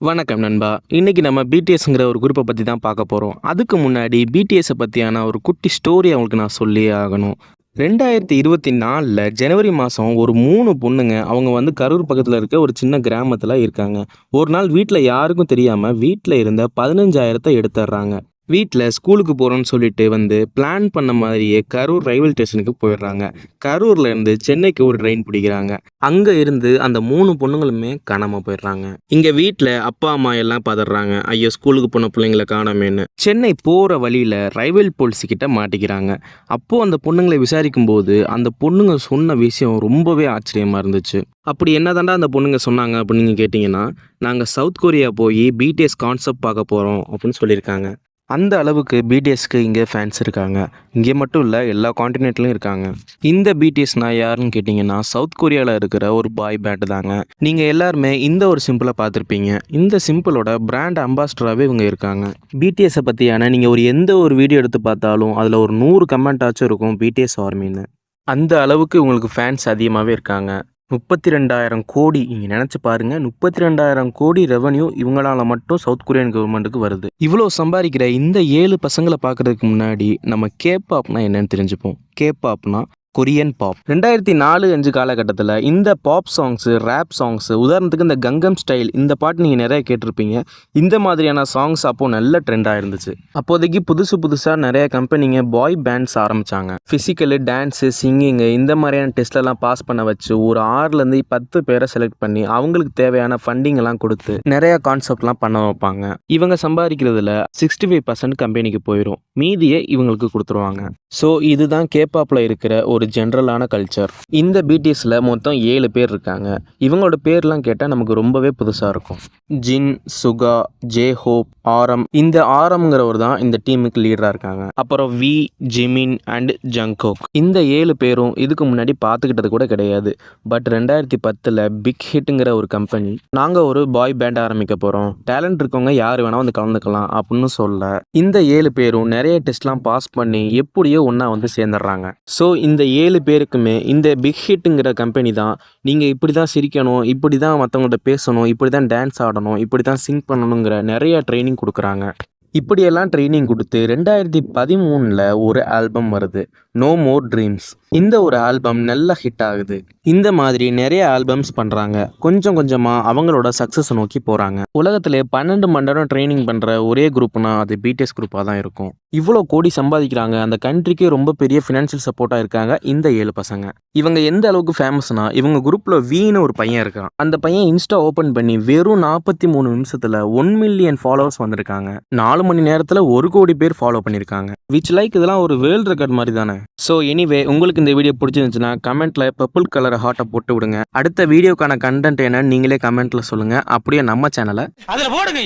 வணக்கம் நண்பா. இன்னைக்கு நம்ம பிடிஎஸ்ங்கிற ஒரு குரூப்பை பற்றி தான் பார்க்க போகிறோம். அதுக்கு முன்னாடி பிடிஎஸை பற்றியான ஒரு குட்டி ஸ்டோரி அவங்களுக்கு நான் சொல்லியே ஆகணும். 2024 ஜனவரி மாதம் ஒரு 3 பொண்ணுங்க அவங்க வந்து கரூர் பக்கத்தில் இருக்க ஒரு சின்ன கிராமத்தில் இருக்காங்க. ஒரு நாள் வீட்டில் யாருக்கும் தெரியாமல் வீட்டில் இருந்த 15,000 எடுத்துடுறாங்க. வீட்டில் ஸ்கூலுக்கு போகிறோன்னு சொல்லிட்டு வந்து பிளான் பண்ண மாதிரியே கரூர் ரயில்வே ஸ்டேஷனுக்கு போயிடுறாங்க. கரூரில் இருந்து சென்னைக்கு ஒரு ட்ரெயின் பிடிக்கிறாங்க. அங்கே இருந்து அந்த 3 பொண்ணுங்களுமே காணாமல் போயிடுறாங்க. இங்கே வீட்டில் அப்பா அம்மா எல்லாம் பதறாங்க, ஐயோ ஸ்கூலுக்கு போன பிள்ளைங்களை காணாமேன்னு. சென்னை போகிற வழியில் ரயில்வே போலீஸ் கிட்ட மாட்டிக்கிறாங்க. அப்போது அந்த பொண்ணுங்களை விசாரிக்கும் போது அந்த பொண்ணுங்க சொன்ன விஷயம் ரொம்பவே ஆச்சரியமாக இருந்துச்சு. அப்படி என்னதாண்டா அந்த பொண்ணுங்க சொன்னாங்க அப்படின்னு நீங்கள் கேட்டிங்கன்னா, நாங்கள் சவுத் கொரியா போய் பிடிஎஸ் கான்செப்ட் பார்க்க போகிறோம் அப்படின்னு சொல்லியிருக்காங்க. அந்த அளவுக்கு பிடிஎஸ்க்கு இங்கே ஃபேன்ஸ் இருக்காங்க. இங்கே மட்டும் இல்லை, எல்லா காண்டினென்ட்லையும் இருக்காங்க. இந்த பிடிஎஸ்னால் யாருன்னு கேட்டிங்கன்னா, சவுத் கொரியாவில் இருக்கிற ஒரு பாய் பேண்டு தாங்க. நீங்கள் எல்லாருமே இந்த ஒரு சிம்பிளை பார்த்துருப்பீங்க. இந்த சிம்பிளோட பிராண்ட் அம்பாஸ்டராகவே இவங்க இருக்காங்க. பிடிஎஸை பற்றியான நீங்கள் எந்த ஒரு வீடியோ எடுத்து பார்த்தாலும் அதில் ஒரு 100 கமெண்ட் ஆச்சும் இருக்கும் பிடிஎஸ் ஆர்மின்னு. அந்த அளவுக்கு உங்களுக்கு ஃபேன்ஸ் அதிகமாகவே இருக்காங்க. 32,000 கோடி, நீங்கள் நினச்சி பாருங்கள், 32,000 கோடி ரெவன்யூ இவங்களால மட்டும் சவுத் கொரியன் கவர்மெண்ட்டுக்கு வருது. இவ்வளோ சம்பாதிக்கிற இந்த 7 பசங்களை பார்க்குறதுக்கு முன்னாடி நம்ம கேபாப்னா என்னன்னு தெரிஞ்சுப்போம். கேபாப்னா கொரியன் பாப். 2004-5 காலகட்டத்தில் இந்த பாப் சாங்ஸு, ரேப் சாங்ஸு, உதாரணத்துக்கு இந்த கங்கம் ஸ்டைல், இந்த பாட்டு நீங்கள் நிறைய கேட்டிருப்பீங்க. இந்த மாதிரியான சாங்ஸ் அப்போது நல்ல ட்ரெண்டாக இருந்துச்சு. அப்போதைக்கு புதுசாக நிறைய கம்பெனிங்க பாய் பேண்ட்ஸ் ஆரம்பித்தாங்க. ஃபிசிக்கலு, டான்ஸு, சிங்கிங்கு இந்த மாதிரியான டெஸ்ட்லலாம் பாஸ் பண்ண வச்சு ஒரு 6லேருந்து 10 பேரை செலக்ட் பண்ணி அவங்களுக்கு தேவையான ஃபண்டிங் எல்லாம் கொடுத்து நிறைய கான்செப்ட்லாம் பண்ண வைப்பாங்க. இவங்க சம்பாதிக்கிறதுல 65% கம்பெனிக்கு போயிடும், மீதியை இவங்களுக்கு கொடுத்துருவாங்க. ஸோ இதுதான் கேபாப்பில் இருக்கிற ஒரு ஜென்ரலான கல்ச்சர். இந்த பிடிஎஸில் மொத்தம் 7 பேர் இருக்காங்க. இவங்களோட பேர்லாம் கேட்டால் நமக்கு ரொம்பவே புதுசாக இருக்கும். ஜின், சுகா, ஜே ஹோப், ஆரம். இந்த ஆரம்ங்கிறவர் தான் இந்த டீமுக்கு லீடராக இருக்காங்க. அப்புறம் வி, ஜிமின் அண்ட் ஜங்கோக். இந்த 7 பேரும் இதுக்கு முன்னாடி பார்த்துக்கிட்டது கூட கிடையாது. பட் 2010 பிக் ஹிட்டுங்கிற ஒரு கம்பெனி, நாங்கள் ஒரு பாய் பேண்ட் ஆரம்பிக்க போகிறோம், டேலண்ட் இருக்கவங்க யார் வேணால் வந்து கலந்துக்கலாம் அப்படின்னு சொல்ல இந்த 7 பேரும் நிறைய டெஸ்ட்லாம் பாஸ் பண்ணி எப்படியோ ஒன்றா வந்து சேர்ந்துடுறாங்க. ஸோ இந்த 7 பேருக்குமே இந்த பிக் ஹிட்டுங்கிற கம்பெனி தான், நீங்கள் இப்படி தான் சிரிக்கணும், இப்படி தான் மற்றவங்கள்ட்ட பேசணும், இப்படி தான் டான்ஸ் ஆடணும், இப்படி தான் சிங் பண்ணணுங்கிற நிறைய ட்ரைனிங் கொடுக்குறாங்க. இப்படியெல்லாம் ட்ரைனிங் கொடுத்து 2013 ஒரு ஆல்பம் வருது, நோ மோர் ட்ரீம்ஸ். இந்த ஒரு ஆல்பம் நல்ல ஹிட் ஆகுது. இந்த மாதிரி நிறைய ஆல்பம்ஸ் பண்ணுறாங்க. கொஞ்சம் கொஞ்சமாக அவங்களோட சக்ஸஸை நோக்கி போகிறாங்க. உலகத்திலே 12 மணி நேரம் ட்ரைனிங் பண்ணுற ஒரே குரூப்னா அது பிடிஎஸ் குரூப்பாக தான் இருக்கும். இவ்வளோ கோடி சம்பாதிக்கிறாங்க. அந்த கண்ட்ரிக்கே ரொம்ப பெரிய ஃபினான்ஷியல் சப்போர்ட்டாக இருக்காங்க இந்த 7 பசங்க. இவங்க எந்த அளவுக்கு ஃபேமஸ்னா, இவங்க குரூப்பில் வீன்னு ஒரு பையன் இருக்கான். அந்த பையன் இன்ஸ்டா ஓப்பன் பண்ணி வெறும் 43 நிமிஷத்தில் 1 மில்லியன் ஃபாலோவர்ஸ் வந்திருக்காங்க. 4 மணி நேரத்தில் 1 கோடி பேர் ஃபாலோ பண்ணியிருக்காங்க. விச் லைக் இதெல்லாம் ஒரு வேர்ல்டு ரெக்கார்ட் மாதிரி தானே. ஸோ எனிவே, உங்களுக்கு இந்த வீடியோ பிடிச்சிருந்துச்சுன்னா கமெண்ட்டில் பர்பிள் கலர் ஹார்ட்டை போட்டு விடுங்க. அடுத்த வீடியோக்கான கண்டென்ட் என்னன்னு நீங்களே கமெண்ட்டில் சொல்லுங்கள். அப்படியே நம்ம சேனலை அதில் போடுங்க.